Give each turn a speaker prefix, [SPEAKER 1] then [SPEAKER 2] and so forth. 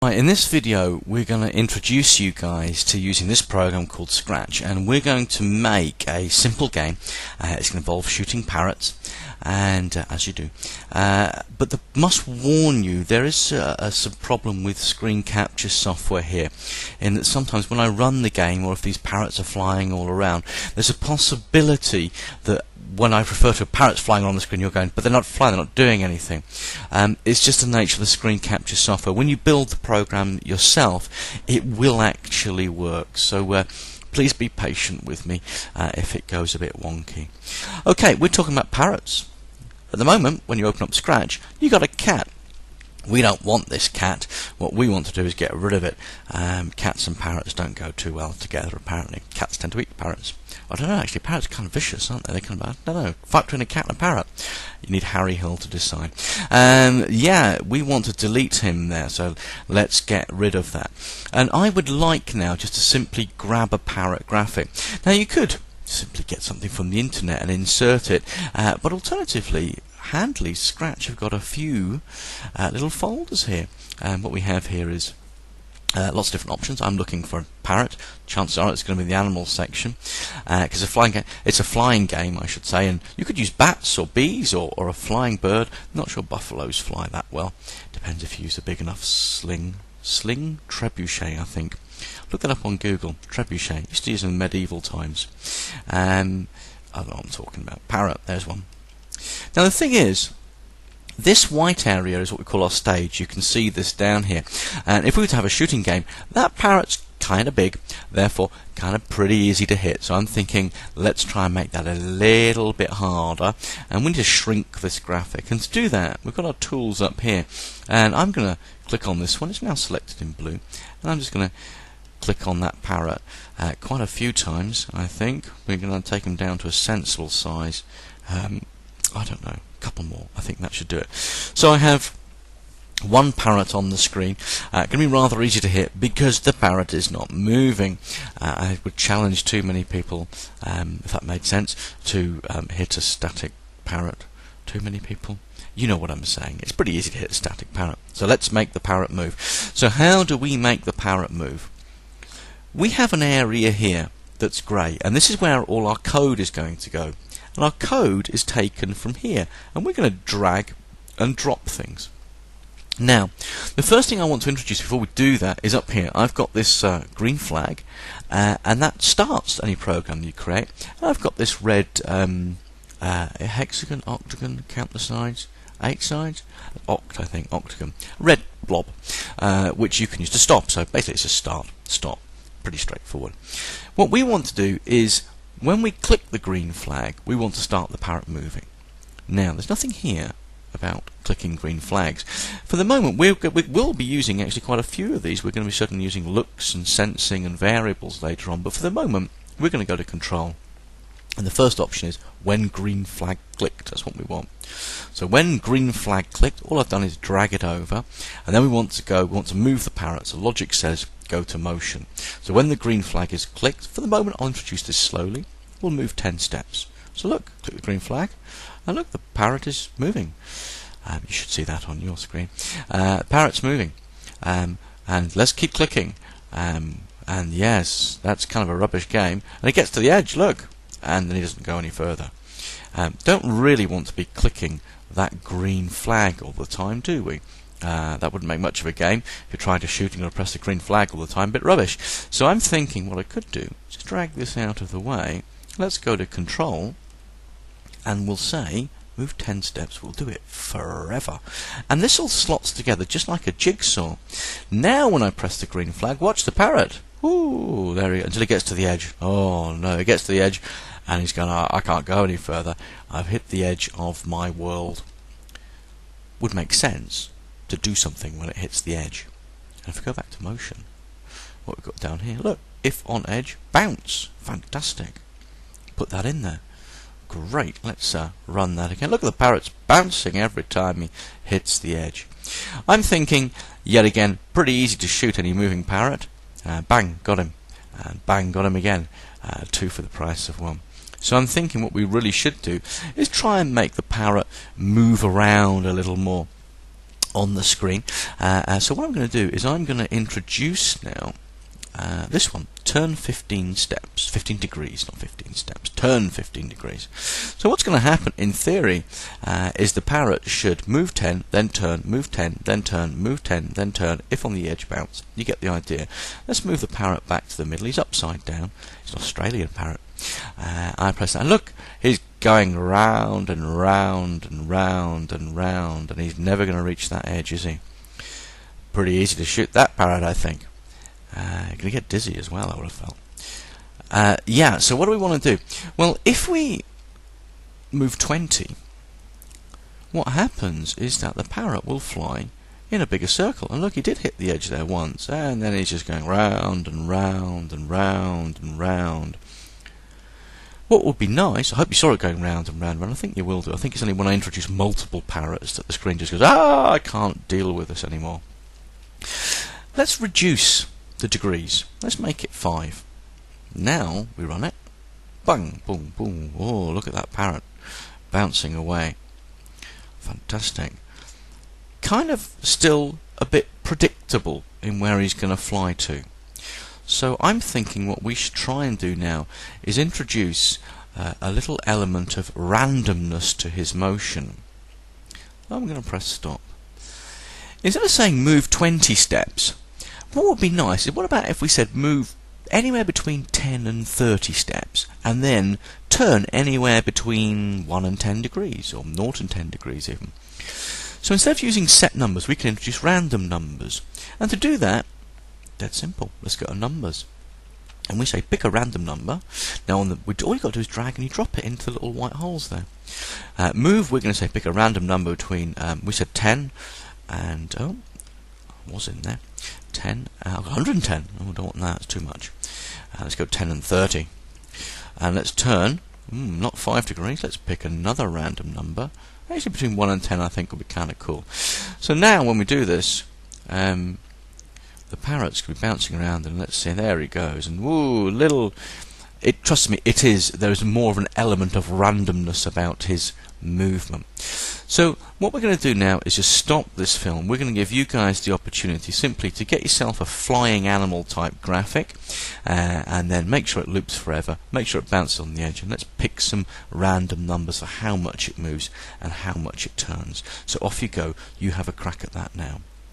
[SPEAKER 1] Right, in this video we're going to introduce you guys to using this program called Scratch, and we're going to make a simple game. It's going to involve shooting parrots, and as you do, but must warn you there is some problem with screen capture software here, in that sometimes when I run the game, or if these parrots are flying all around, there's a possibility that when I refer to parrots flying on the screen, you're going, but they're not flying, they're not doing anything. It's just the nature of the screen capture software. When you build the program yourself, it will actually work. So please be patient with me if it goes a bit wonky. Okay, we're talking about parrots. At the moment, when you open up Scratch, you got a cat. We don't want this cat. What we want to do is get rid of it. Cats and parrots don't go too well together, apparently. Cats tend to eat parrots. I don't know, actually, parrots are kind of vicious, aren't they? They kind of, I don't know, fight between a cat and a parrot. You need Harry Hill to decide. Yeah, we want to delete him there, so let's get rid of that. And I would like now just to simply grab a parrot graphic. Now, you could simply get something from the internet and insert it, but alternatively, handily, Scratch have got a few little folders here. What we have here is lots of different options. I'm looking for a parrot. Chances are it's going to be the animal section, because it's a flying game, I should say, and you could use bats or bees or a flying bird. Not sure buffaloes fly that well. Depends if you use a big enough sling. Trebuchet, I think. Look that up on Google. Trebuchet. Used to use in medieval times. I don't know what I'm talking about. Parrot. There's one. Now the thing is, this white area is what we call our stage. You can see this down here. And if we were to have a shooting game, that parrot's kind of big, therefore kind of pretty easy to hit. So I'm thinking, let's try and make that a little bit harder. And we need to shrink this graphic. And to do that, we've got our tools up here. And I'm going to click on this one. It's now selected in blue. And I'm just going to click on that parrot quite a few times, I think. We're going to take them down to a sensible size. I don't know, a couple more. I think that should do it. So I have one parrot on the screen. Going to be rather easy to hit because the parrot is not moving. I would challenge too many people, if that made sense, to hit a static parrot. Too many people? You know what I'm saying. It's pretty easy to hit a static parrot. So let's make the parrot move. So how do we make the parrot move? We have an area here that's grey, and this is where all our code is going to go. And our code is taken from here, and we're going to drag and drop things. Now, the first thing I want to introduce before we do that is up here. I've got this green flag, and that starts any program that you create. And I've got this red hexagon, octagon, count the sides, 8 sides, I think, octagon, red blob, which you can use to stop. So basically it's a start, stop, pretty straightforward. What we want to do is, when we click the green flag, we want to start the parrot moving. Now, there's nothing here about clicking green flags. For the moment, we will be using actually quite a few of these. We're going to be certainly using looks and sensing and variables later on, but for the moment, we're going to go to control. And the first option is when green flag clicked. That's what we want. So when green flag clicked, all I've done is drag it over, and then we want to move the parrot. So logic says go to motion. So when the green flag is clicked, for the moment I'll introduce this slowly. We'll move 10 steps. So look, click the green flag, and look, the parrot is moving. You should see that on your screen. Parrot's moving, and let's keep clicking. And yes, that's kind of a rubbish game. And it gets to the edge, look, and then he doesn't go any further. Don't really want to be clicking that green flag all the time, do we? That wouldn't make much of a game. If you're trying to shoot and you're going to press the green flag all the time, a bit rubbish. So I'm thinking what I could do is drag this out of the way. Let's go to control, and we'll say move 10 steps. We'll do it forever. And this all slots together just like a jigsaw. Now when I press the green flag, watch the parrot. Ooh, there he goes, until it gets to the edge. Oh no, it gets to the edge, and he's going, I can't go any further. I've hit the edge of my world. Would make sense to do something when it hits the edge. And if we go back to motion, what we've got down here, look, if on edge, bounce. Fantastic. Put that in there. Great. Let's run that again. Look at the parrot's bouncing every time he hits the edge. I'm thinking, yet again, pretty easy to shoot any moving parrot. Bang, got him. And bang, got him again. 2 for the price of 1. So I'm thinking what we really should do is try and make the parrot move around a little more. on the screen. So what I'm going to do is I'm going to introduce now this one, turn 15 steps, 15 degrees, not 15 steps, turn 15 degrees. So what's going to happen in theory is the parrot should move 10, then turn, move 10, then turn, move 10, then turn, if on the edge bounce. You get the idea. Let's move the parrot back to the middle. He's upside down. It's an Australian parrot. I press that, and look, he's going round and round and round and round, and he's never going to reach that edge, is he? Pretty easy to shoot that parrot, I think. Going to get dizzy as well, I would have felt. Yeah, so what do we want to do? Well, if we move 20, what happens is that the parrot will fly in a bigger circle. And look, he did hit the edge there once, and then he's just going round and round and round and round. What would be nice, I hope you saw it going round and round, and I think you will do. I think it's only when I introduce multiple parrots that the screen just goes, I can't deal with this anymore. Let's reduce the degrees. Let's make it 5. Now we run it. Bang, boom, boom. Oh, look at that parrot bouncing away. Fantastic. Kind of still a bit predictable in where he's going to fly to. So I'm thinking what we should try and do now is introduce a little element of randomness to his motion. I'm going to press stop. Instead of saying move 20 steps, what would be nice is, what about if we said move anywhere between 10 and 30 steps, and then turn anywhere between 1 and 10 degrees, or 0 and 10 degrees even. So instead of using set numbers, we can introduce random numbers. And to do that, dead simple. Let's go to numbers. And we say pick a random number. Now all you've got to do is drag and you drop it into the little white holes there. Move, we're going to say pick a random number between, we said 10 and, was in there, 10, 110. Oh, I don't want that, it's too much. Let's go 10 and 30. And let's turn, not 5 degrees, let's pick another random number. Actually between 1 and 10 I think would be kind of cool. So now when we do this, the parrot's going to be bouncing around, and let's see, there he goes, and woo, trust me, there is more of an element of randomness about his movement. So what we're going to do now is just stop this film. We're going to give you guys the opportunity simply to get yourself a flying animal type graphic, and then make sure it loops forever, make sure it bounces on the edge, and let's pick some random numbers for how much it moves and how much it turns. So off you go, you have a crack at that now.